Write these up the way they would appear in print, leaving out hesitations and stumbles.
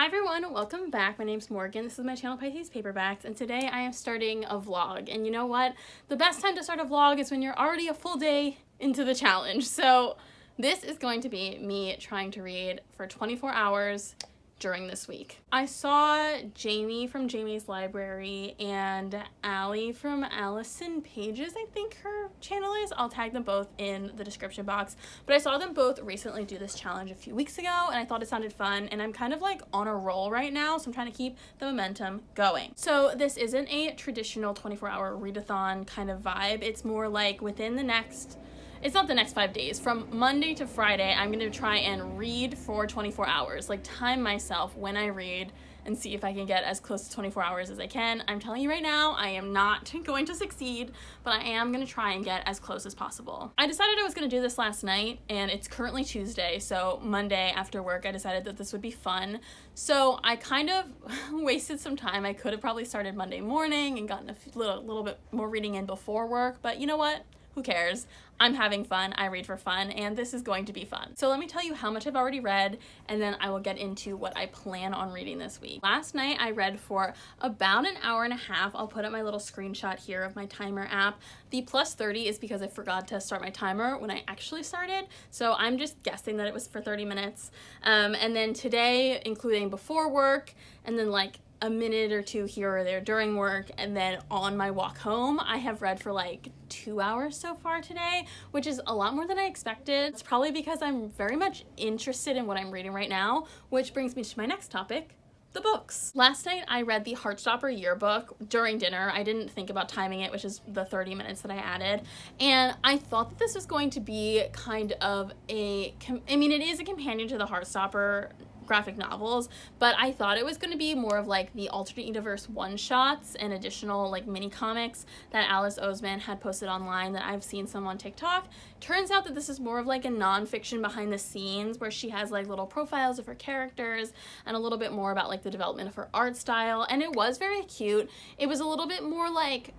Hi everyone, welcome back. My name's Morgan. This is my channel Pisces Paperbacks, and today I am starting a vlog. And you know what? The best time to start a vlog is when you're already a full day into the challenge. So this is going to be me trying to read for 24 hours during this week. I saw Jamie from Jamie's Library and Allie from Allison Pages, I think her channel is. I'll tag them both in the description box. But I saw them both recently do this challenge a few weeks ago and I thought it sounded fun, and I'm kind of like on a roll right now, so I'm trying to keep the momentum going. So this isn't a traditional 24-hour readathon kind of vibe. It's more like within the next, it's not the next 5 days. From Monday to Friday, I'm going to try and read for 24 hours. Like, time myself when I read and see if I can get as close to 24 hours as I can. I'm telling you right now, I am not going to succeed, but I am going to try and get as close as possible. I decided I was going to do this last night, and it's currently Tuesday, so Monday after work, I decided that this would be fun. So I kind of wasted some time. I could have probably started Monday morning and gotten a little bit more reading in before work, but you know what? Who cares? I'm having fun, I read for fun, and this is going to be fun. So let me tell you how much I've already read, and then I will get into what I plan on reading this week. Last night I read for about an hour and a half. I'll put up my little screenshot here of my timer app. The plus 30 is because I forgot to start my timer when I actually started, so I'm just guessing that it was for 30 minutes. And then today, including before work, and then like a minute or two here or there during work, and then on my walk home, I have read for like 2 hours so far today, which is a lot more than I expected. It's probably because I'm very much interested in what I'm reading right now, which brings me to my next topic, the books. Last night I read the Heartstopper yearbook during dinner. I didn't think about timing it, which is the 30 minutes that I added, and I thought that this was going to be kind of it is a companion to the Heartstopper graphic novels, but I thought it was going to be more of like the alternate universe one-shots and additional like mini comics that Alice Oseman had posted online that I've seen some on TikTok. Turns out that this is more of like a nonfiction behind the scenes where she has like little profiles of her characters and a little bit more about like the development of her art style, and it was very cute. It was a little bit more like,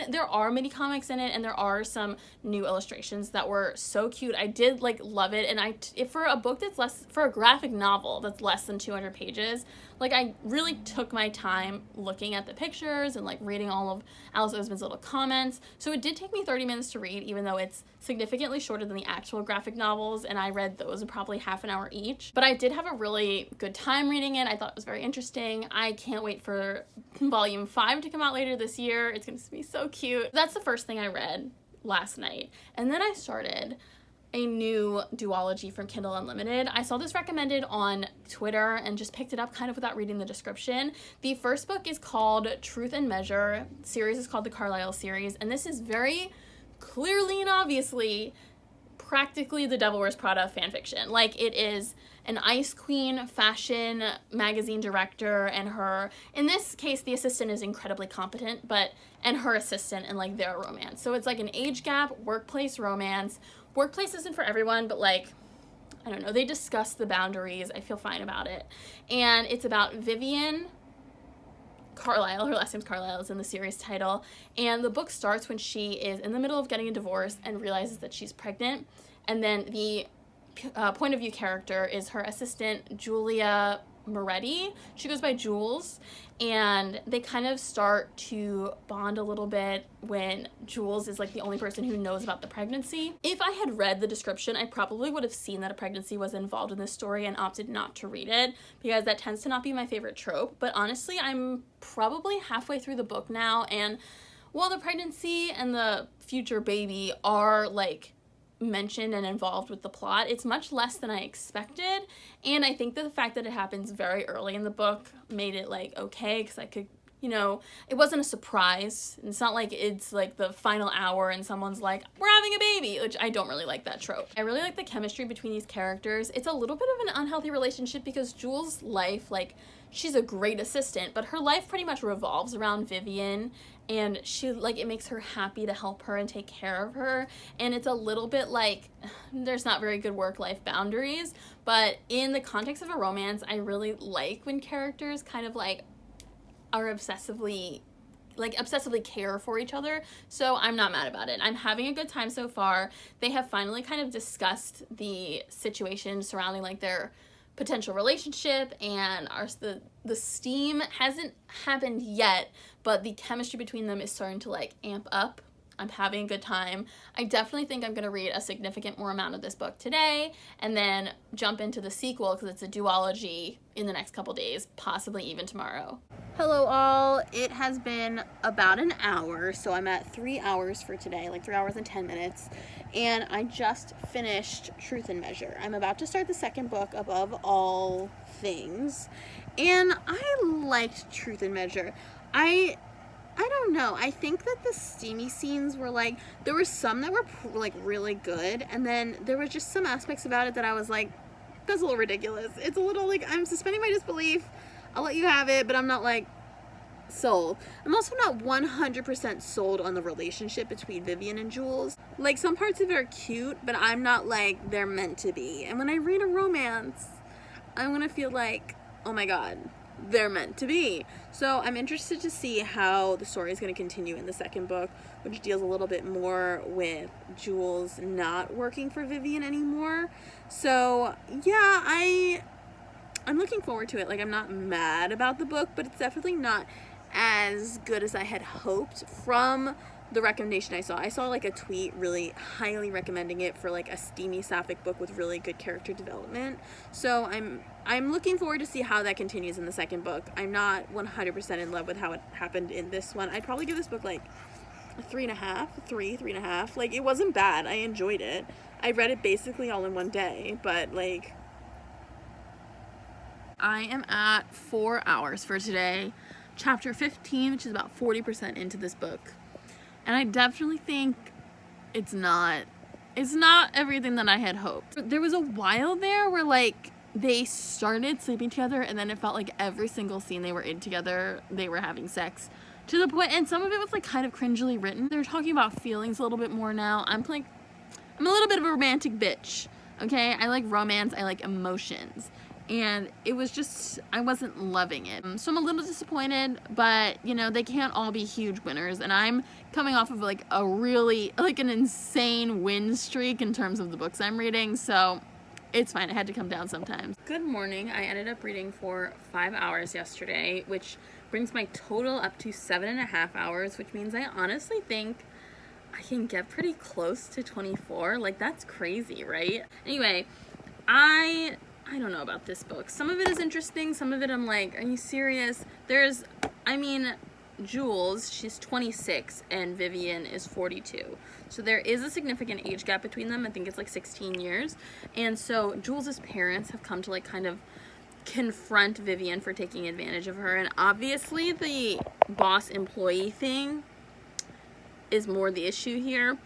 there are mini comics in it and there are some new illustrations that were so cute. I did like love it, and if for a book that's for a graphic novel that's less than 200 pages, like I really took my time looking at the pictures and like reading all of Alice Oseman's little comments. So it did take me 30 minutes to read, even though it's significantly shorter than the actual graphic novels, and I read those in probably half an hour each. But I did have a really good time reading it. I thought it was very interesting. I can't wait for volume 5 to come out later this year. It's going to be so cute. That's the first thing I read last night. And then I started a new duology from Kindle Unlimited. I saw this recommended on Twitter and just picked it up kind of without reading the description. The first book is called Truth and Measure. The series is called the Carlisle series, and this is very clearly and obviously practically the Devil Wears Prada fanfiction. Like, it is an ice queen fashion magazine director, and her, in this case, the assistant is incredibly competent, and her assistant and like their romance. So it's like an age gap workplace romance. Workplace isn't for everyone, but like, I don't know, they discuss the boundaries. I feel fine about it. And it's about Vivian Carlisle, her last name's Carlisle, is in the series title, and the book starts when she is in the middle of getting a divorce and realizes that she's pregnant, and then the point of view character is her assistant, Julia Moretti. She goes by Jules, and they kind of start to bond a little bit when Jules is like the only person who knows about the pregnancy. If I had read the description, I probably would have seen that a pregnancy was involved in this story and opted not to read it, because that tends to not be my favorite trope. But honestly, I'm probably halfway through the book now, and while the pregnancy and the future baby are like mentioned and involved with the plot, it's much less than I expected, and I think that the fact that it happens very early in the book made it like okay, because I could, it wasn't a surprise. It's not like it's like the final hour and someone's like, we're having a baby, which I don't really like that trope. I really like the chemistry between these characters. It's a little bit of an unhealthy relationship because Jules' life, like, she's a great assistant, but her life pretty much revolves around Vivian, and she, like, it makes her happy to help her and take care of her, and it's a little bit like there's not very good work-life boundaries. But in the context of a romance, I really like when characters kind of like are obsessively care for each other, so I'm not mad about it. I'm having a good time so far. They have finally kind of discussed the situation surrounding like their potential relationship, and the steam hasn't happened yet, but the chemistry between them is starting to like amp up. I'm having a good time. I definitely think I'm going to read a significant more amount of this book today and then jump into the sequel because it's a duology in the next couple days, possibly even tomorrow. Hello all, it has been about an hour, so I'm at 3 hours for today, like 3 hours and 10 minutes, and I just finished Truth and Measure. I'm about to start the second book, Above All Things, and I liked Truth and Measure. I don't know, I think that the steamy scenes were like, there were some that were like really good, and then there were just some aspects about it that I was like, that's a little ridiculous. It's a little like, I'm suspending my disbelief. I'll let you have it, but I'm not like sold. I'm also not 100% sold on the relationship between Vivian and Jules. Like, some parts of it are cute, but I'm not like they're meant to be. And when I read a romance, I'm gonna feel like, oh my god, they're meant to be. So I'm interested to see how the story is going to continue in the second book, which deals a little bit more with Jules not working for Vivian anymore. So yeah, I'm looking forward to it. Like, I'm not mad about the book, but it's definitely not as good as I had hoped from the recommendation I saw. I saw like a tweet really highly recommending it for like a steamy sapphic book with really good character development. So I'm looking forward to see how that continues in the second book. I'm not 100% in love with how it happened in this one. I'd probably give this book like a 3.5. Like, it wasn't bad. I enjoyed it. I read it basically all in one day, but like, I am at 4 hours for today, chapter 15, which is about 40% into this book. And I definitely think it's not everything that I had hoped. There was a while there where like they started sleeping together, and then it felt like every single scene they were in together, they were having sex. To the point, and some of it was like kind of cringily written. They're talking about feelings a little bit more now. I'm a little bit of a romantic bitch, okay? I like romance, I like emotions. And it was just, I wasn't loving it. So I'm a little disappointed, but you know, they can't all be huge winners. And I'm coming off of like a really, like an insane win streak in terms of the books I'm reading. So it's fine, it had to come down sometimes. Good morning. I ended up reading for 5 hours yesterday, which brings my total up to 7.5 hours, which means I honestly think I can get pretty close to 24. Like, that's crazy, right? Anyway, I don't know about this book. Some of it is interesting, some of it I'm like, are you serious? Jules, she's 26 and Vivian is 42. So there is a significant age gap between them. I think it's like 16 years. And so Jules's parents have come to like kind of confront Vivian for taking advantage of her. And obviously the boss employee thing is more the issue here.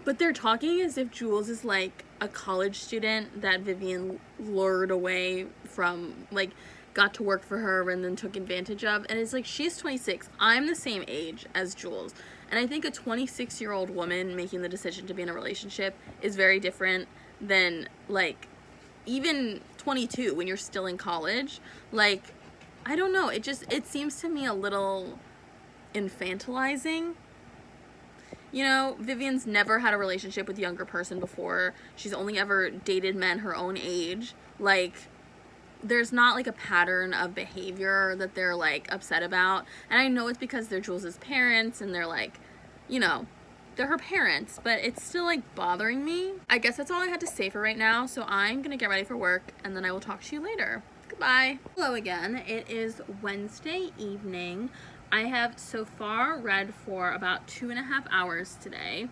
But they're talking as if Jules is like a college student that Vivian lured away from, like, got to work for her and then took advantage of. And it's like, she's 26. I'm the same age as Jules. And I think a 26-year-old woman making the decision to be in a relationship is very different than, like, even 22 when you're still in college. Like, I don't know. It seems to me a little infantilizing. You know, Vivian's never had a relationship with a younger person before. She's only ever dated men her own age. Like, there's not like a pattern of behavior that they're like upset about. And I know it's because they're Jules's parents and they're like, you know, they're her parents, but it's still like bothering me. I guess that's all I had to say for right now. So I'm gonna get ready for work and then I will talk to you later. Goodbye. Hello again. It is Wednesday evening. I have so far read for about 2.5 hours today,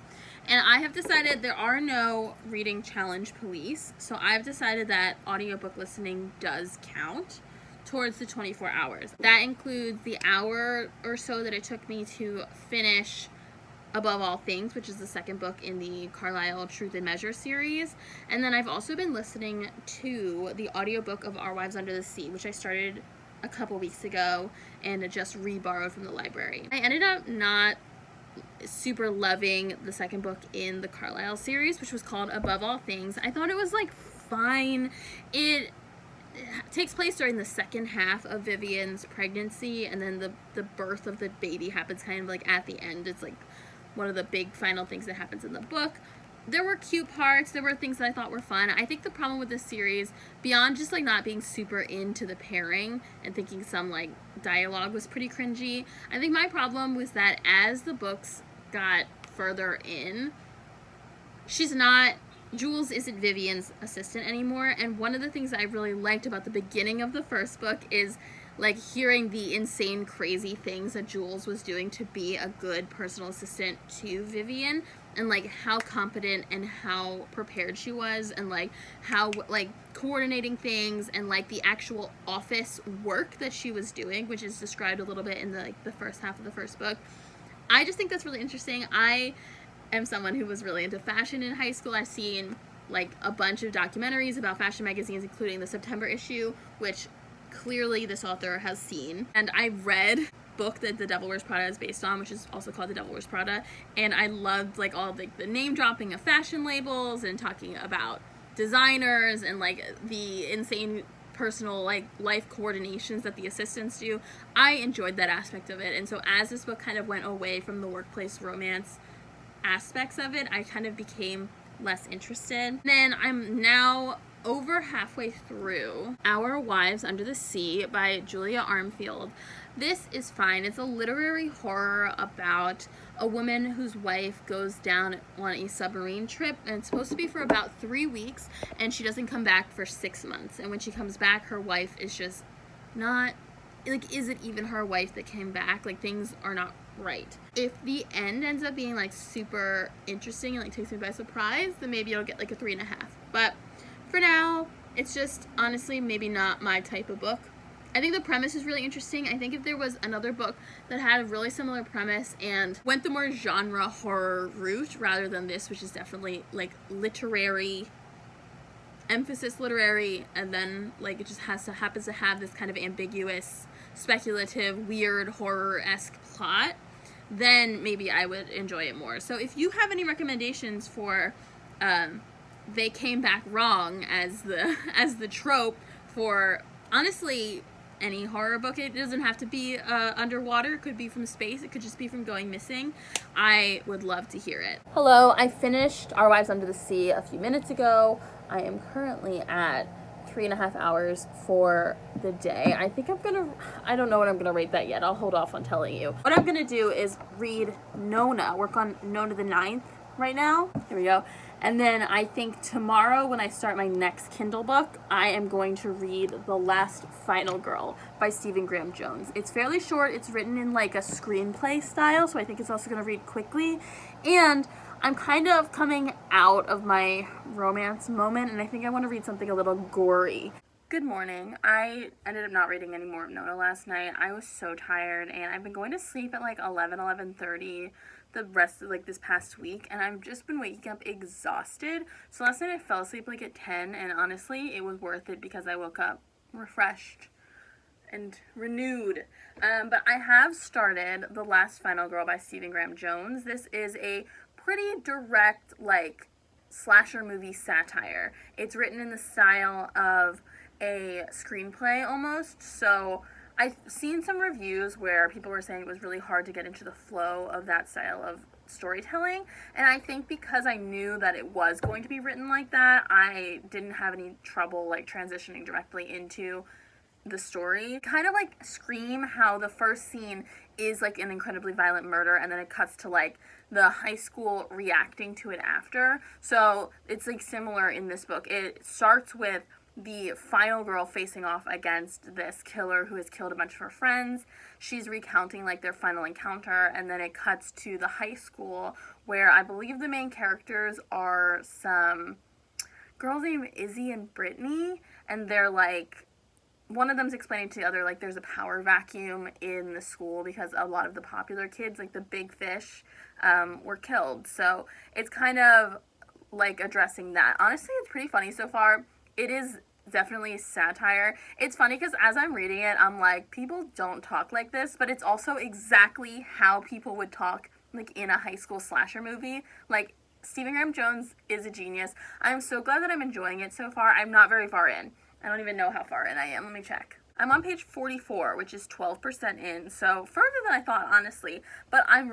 and I have decided there are no reading challenge police, so I've decided that audiobook listening does count towards the 24 hours. That includes the hour or so that it took me to finish Above All Things, which is the second book in the Carlisle Truth and Measure series, and then I've also been listening to the audiobook of Our Wives Under the Sea, which I started a couple weeks ago and just re-borrowed from the library. I ended up not super loving the second book in the Carlisle series, which was called Above All Things. I thought it was like fine. It takes place during the second half of Vivian's pregnancy, and then the birth of the baby happens kind of like at the end. It's like one of the big final things that happens in the book. there were cute parts, there were things that I thought were fun. I think the problem with this series, beyond just like not being super into the pairing and thinking some like dialogue was pretty cringy, I think my problem was that as the books got further in, Jules isn't Vivian's assistant anymore, and one of the things that I really liked about the beginning of the first book is like hearing the insane crazy things that Jules was doing to be a good personal assistant to Vivian, and like how competent and how prepared she was, and like how like coordinating things, and like the actual office work that she was doing, which is described a little bit in the first half of the first book. I just think that's really interesting. I am someone who was really into fashion in high school. I've seen like a bunch of documentaries about fashion magazines, including the September issue, which clearly this author has seen. And I read book that The Devil Wears Prada is based on, which is also called The Devil Wears Prada, and I loved like all the name dropping of fashion labels and talking about designers and like the insane personal like life coordinations that the assistants do. I enjoyed that aspect of it, and so as this book kind of went away from the workplace romance aspects of it, I kind of became less interested. Then I'm now over halfway through Our Wives Under the Sea by Julia Armfield. This is fine. It's a literary horror about a woman whose wife goes down on a submarine trip, and it's supposed to be for about 3 weeks, and she doesn't come back for 6 months. And when she comes back, her wife is just not, like, is it even her wife that came back? Like, things are not right. If the end ends up being like super interesting and like takes me by surprise, then maybe it'll get like a 3.5. But for now, it's just honestly maybe not my type of book. I think the premise is really interesting. I think if there was another book that had a really similar premise and went the more genre horror route rather than this, which is definitely like literary, emphasis literary, and then like it just happens to have this kind of ambiguous, speculative, weird, horror-esque plot, then maybe I would enjoy it more. So if you have any recommendations for They Came Back Wrong as the trope for, honestly, any horror book, it doesn't have to be underwater, it could be from space, it could just be from going missing, I would love to hear it. Hello, I finished Our Wives Under the Sea a few minutes ago. I am currently at 3.5 hours for the day. I don't know what I'm gonna rate that yet. I'll hold off on telling you. What I'm gonna do is read Nona, work on Nona the 9th right now. Here we go. And then I think tomorrow when I start my next Kindle book, I am going to read The Last Final Girl by Stephen Graham Jones. It's fairly short. It's written in like a screenplay style, so I think it's also going to read quickly. And I'm kind of coming out of my romance moment, and I think I want to read something a little gory. Good morning. I ended up not reading any more of Nona last night. I was so tired, and I've been going to sleep at like 11:30 the rest of like this past week, and I've just been waking up exhausted. So last night I fell asleep like at 10, and honestly it was worth it because I woke up refreshed and renewed. But I have started The Last Final Girl by Stephen Graham Jones. This is a pretty direct like slasher movie satire. It's written in the style of a screenplay almost, so I've seen some reviews where people were saying it was really hard to get into the flow of that style of storytelling, and I think because I knew that it was going to be written like that, I didn't have any trouble like transitioning directly into the story. Kind of like Scream, how the first scene is like an incredibly violent murder, and then it cuts to like the high school reacting to it after. So it's like similar in this book. It starts with the final girl facing off against this killer who has killed a bunch of her friends. She's recounting like their final encounter, and then it cuts to the high school where I believe the main characters are some girls named Izzy and Brittany, and they're like, one of them's explaining to the other like there's a power vacuum in the school because a lot of the popular kids, like the big fish, were killed. So it's kind of like addressing that. Honestly, it's pretty funny so far. It is definitely satire. It's funny because as I'm reading it, I'm like, people don't talk like this, but it's also exactly how people would talk like in a high school slasher movie. Like, Stephen Graham Jones is a genius. I'm so glad that I'm enjoying it so far. I'm not very far in. I don't even know how far in I am. Let me check. I'm on page 44, which is 12% in, so further than I thought, honestly. But I'm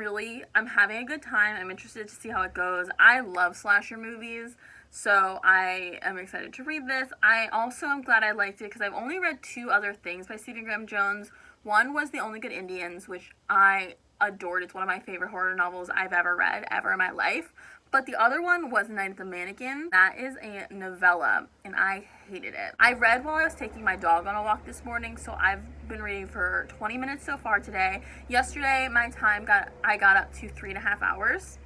having a good time. I'm interested to see how it goes. I love slasher movies, so I am excited to read this. I also am glad I liked it because I've only read 2 other things by Stephen Graham Jones. One was The Only Good Indians, which I adored. It's one of my favorite horror novels I've ever read, ever in my life. But the other one was Night at the Mannequin. That is a novella, and I hated it. I read while I was taking my dog on a walk this morning, so I've been reading for 20 minutes so far today. Yesterday, I got up to 3.5 hours,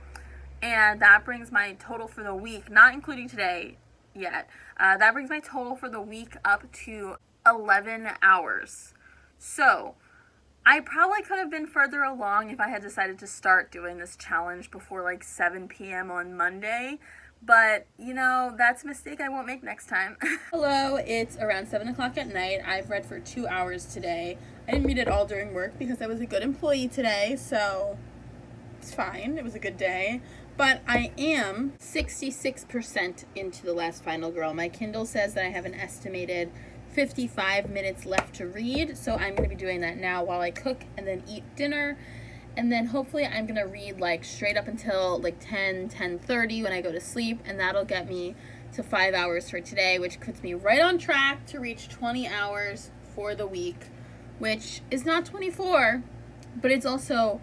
and that brings my total for the week, not including today yet, that brings my total for the week up to 11 hours. So I probably could have been further along if I had decided to start doing this challenge before like 7 p.m. on Monday, but you know, that's a mistake I won't make next time. Hello, it's around 7 o'clock at night. I've read for 2 hours today. I didn't read it all during work because I was a good employee today, so it's fine. It was a good day. But I am 66% into The Last Final Girl. My Kindle says that I have an estimated 55 minutes left to read, so I'm going to be doing that now while I cook and then eat dinner, and then hopefully I'm going to read like straight up until like 10:30 when I go to sleep, and that'll get me to 5 hours for today, which puts me right on track to reach 20 hours for the week, which is not 24, but it's also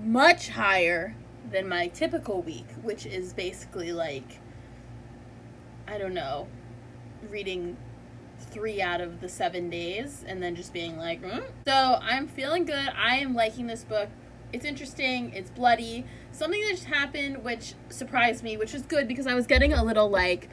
much higher than my typical week, which is basically like, I don't know, reading 3 out of the 7 days and then just being like, So I'm feeling good. I am liking this book. It's interesting. It's bloody. Something that just happened which surprised me, which is good because I was getting a little like,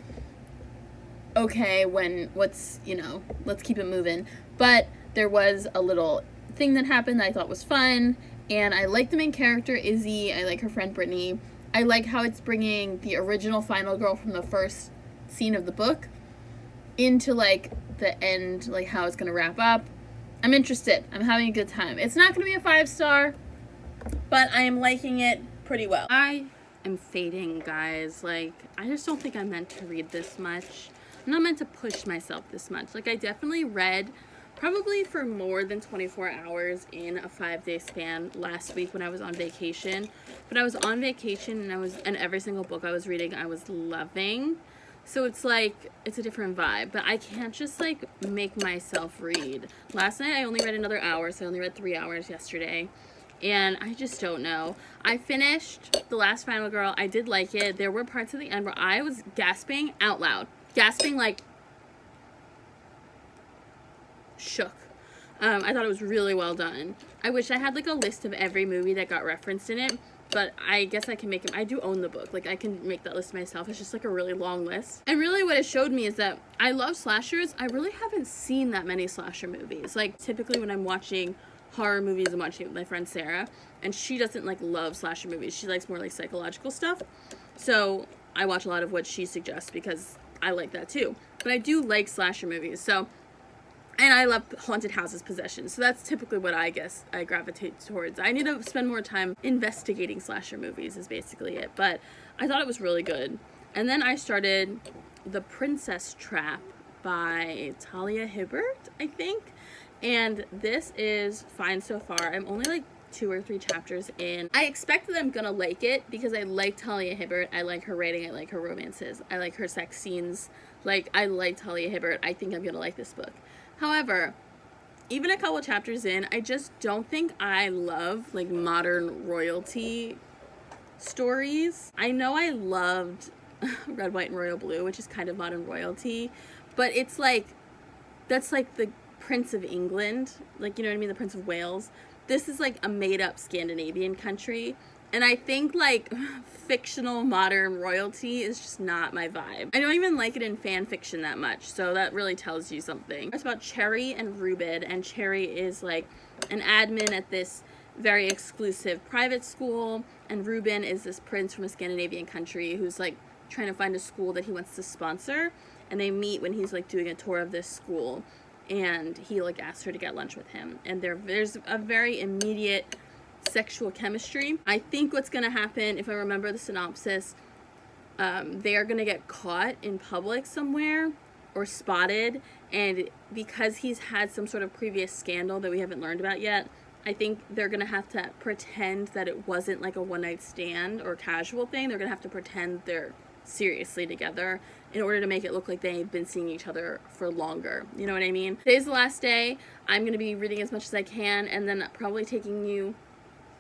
okay, let's keep it moving. But there was a little thing that happened that I thought was fun, and I like the main character, Izzy. I like her friend, Brittany. I like how it's bringing the original Final Girl from the first scene of the book into like the end, like how it's gonna wrap up. I'm interested. I'm having a good time. It's not gonna be a 5-star, but I am liking it pretty well. I am fading, guys. Like, I just don't think I'm meant to read this much. I'm not meant to push myself this much. Like, I definitely read probably for more than 24 hours in a 5-day span last week when I was on vacation. But I was on vacation and every single book I was reading I was loving. So it's like, it's a different vibe, but I can't just like make myself read. Last night I only read another hour, so I only read 3 hours yesterday, and I just don't know. I finished The Last Final Girl. I did like it. There were parts of the end where I was gasping out loud. Gasping like shook. I thought it was really well done. I wish I had like a list of every movie that got referenced in it, but I guess I can make them. I do own the book. Like, I can make that list myself. It's just like a really long list. And really what it showed me is that I love slashers. I really haven't seen that many slasher movies. Like, typically when I'm watching horror movies, I'm watching it with my friend Sarah, and she doesn't like love slasher movies. She likes more like psychological stuff. So I watch a lot of what she suggests because I like that too. But I do like slasher movies. So, and I love haunted houses, possessions. So that's typically what I guess I gravitate towards. I need to spend more time investigating slasher movies is basically it. But I thought it was really good. And then I started The Princess Trap by Talia Hibbert, I think. And this is fine so far. I'm only like 2 or 3 chapters in. I expect that I'm gonna like it because I like Talia Hibbert. I like her writing. I like her romances. I like her sex scenes. Like, I like Talia Hibbert. I think I'm gonna like this book. However, even a couple chapters in, I just don't think I love like modern royalty stories. I know I loved Red, White, and Royal Blue, which is kind of modern royalty, but it's like, that's like the Prince of England, like, you know what I mean, the Prince of Wales. This is like a made-up Scandinavian country, and I think like fictional modern royalty is just not my vibe. I don't even like it in fan fiction that much, so that really tells you something. It's about Cherry and Reuben, and Cherry is like an admin at this very exclusive private school, and Reuben is this prince from a Scandinavian country who's like trying to find a school that he wants to sponsor, and they meet when he's like doing a tour of this school, and he like asks her to get lunch with him, and there's a very immediate sexual chemistry. I think what's gonna happen, if I remember the synopsis, they are gonna get caught in public somewhere, or spotted, and because he's had some sort of previous scandal that we haven't learned about yet, I think they're gonna have to pretend that it wasn't like a one-night stand or casual thing. They're gonna have to pretend they're seriously together in order to make it look like they've been seeing each other for longer. You know what I mean? Today's the last day. I'm gonna be reading as much as I can, and then probably taking you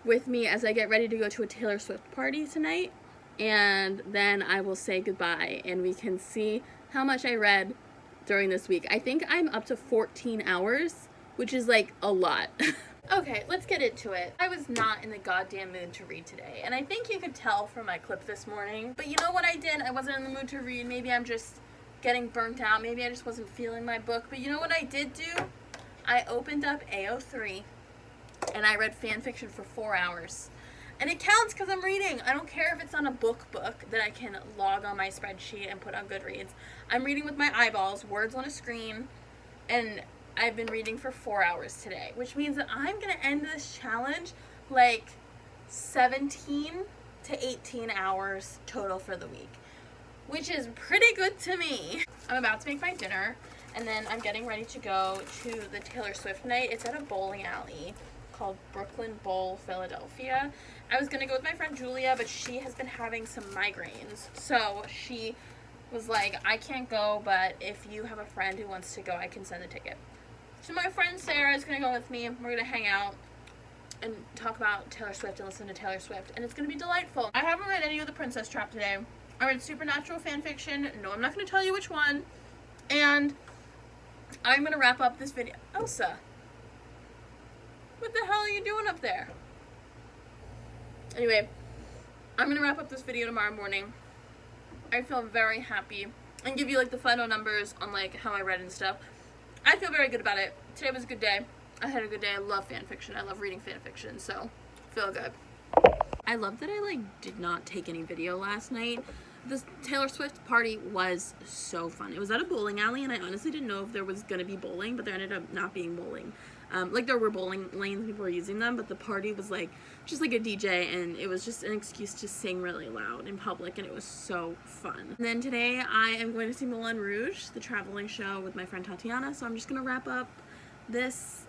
with me as I get ready to go to a Taylor Swift party tonight. And then I will say goodbye, and we can see how much I read during this week. I think I'm up to 14 hours, which is like a lot. Okay, let's get into it. I was not in the goddamn mood to read today, and I think you could tell from my clip this morning. But you know what I did? I wasn't in the mood to read. Maybe I'm just getting burnt out. Maybe I just wasn't feeling my book. But you know what I did do? I opened up AO3, and I read fan fiction for 4 hours. And it counts because I'm reading. I don't care if it's on a book that I can log on my spreadsheet and put on Goodreads. I'm reading with my eyeballs, words on a screen, and I've been reading for 4 hours today, which means that I'm going to end this challenge like 17 to 18 hours total for the week, which is pretty good to me. I'm about to make my dinner, and then I'm getting ready to go to the Taylor Swift night. It's at a bowling alley called Brooklyn Bowl, Philadelphia. I was gonna go with my friend Julia, but she has been having some migraines, so she was like, I can't go, but if you have a friend who wants to go, I can send a ticket. So my friend Sarah is gonna go with me. We're gonna hang out and talk about Taylor Swift and listen to Taylor Swift, and it's gonna be delightful. I haven't read any of the Princess Trap today. I read Supernatural fanfiction. No, I'm not gonna tell you which one. And I'm gonna wrap up this video. Elsa, what the hell are you doing up there? Anyway, I'm gonna wrap up this video tomorrow morning. I feel very happy, and give you like the final numbers on like how I read and stuff. I feel very good about it. Today was a good day. I had a good day. I love fan fiction. I love reading fan fiction, so feel good. I love that I like did not take any video last night. This Taylor Swift party was so fun. It was at a bowling alley, and I honestly didn't know if there was gonna be bowling, but there ended up not being bowling. Like there were bowling lanes, people were using them, but the party was like just like a DJ, and it was just an excuse to sing really loud in public, and it was so fun. And then today I am going to see Moulin Rouge, the traveling show, with my friend Tatiana, so I'm just gonna wrap up this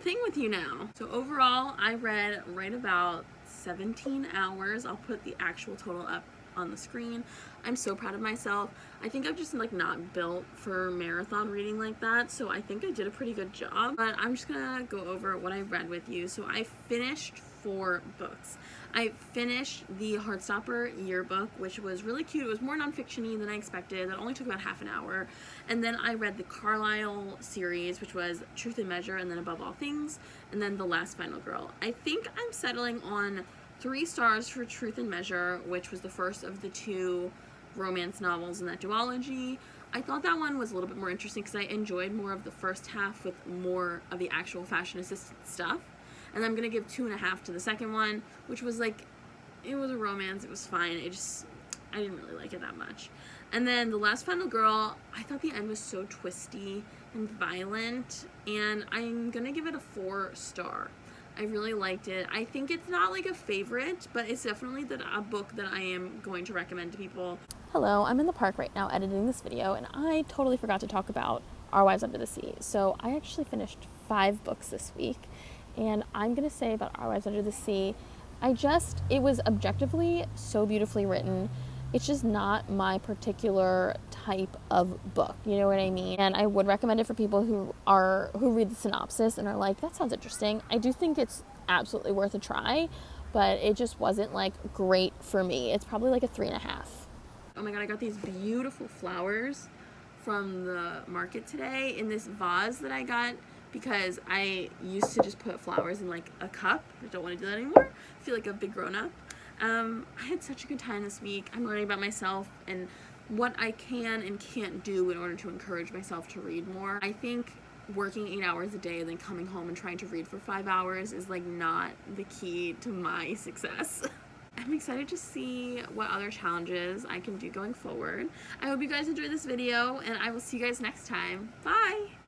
thing with you now. So overall, I read right about 17 hours. I'll put the actual total up on the screen. I'm so proud of myself. I think I'm just like not built for marathon reading like that, so I think I did a pretty good job. But I'm just gonna go over what I read with you. So I finished 4 books. I finished the Heartstopper Yearbook, which was really cute. It was more nonfiction-y than I expected. That only took about half an hour. And then I read the Carlisle series, which was Truth and Measure, and then Above All Things, and then The Last Final Girl. I think I'm settling on 3 stars for Truth and Measure, which was the first of the 2 romance novels in that duology. I thought that one was a little bit more interesting because I enjoyed more of the first half with more of the actual fashion assistant stuff. And I'm gonna give 2.5 to the second one, which was like, it was a romance, it was fine. I didn't really like it that much. And then The Last Final Girl, I thought the end was so twisty and violent, and I'm gonna give it a 4 star. I really liked it. I think it's not like a favorite, but it's definitely a book that I am going to recommend to people. Hello, I'm in the park right now editing this video, and I totally forgot to talk about Our Wives Under the Sea. So I actually finished 5 books this week, and I'm gonna say about Our Wives Under the Sea, it was objectively so beautifully written. It's just not my particular type of book, you know what I mean? And I would recommend it for people who read the synopsis and are like, that sounds interesting. I do think it's absolutely worth a try, but it just wasn't like great for me. It's probably like a 3.5. Oh my god, I got these beautiful flowers from the market today in this vase that I got because I used to just put flowers in like a cup. I don't want to do that anymore. I feel like a big grown-up. I had such a good time this week. I'm learning about myself and what I can and can't do in order to encourage myself to read more. I think working 8 hours a day and then coming home and trying to read for 5 hours is like not the key to my success. I'm excited to see what other challenges I can do going forward. I hope you guys enjoyed this video, and I will see you guys next time. Bye!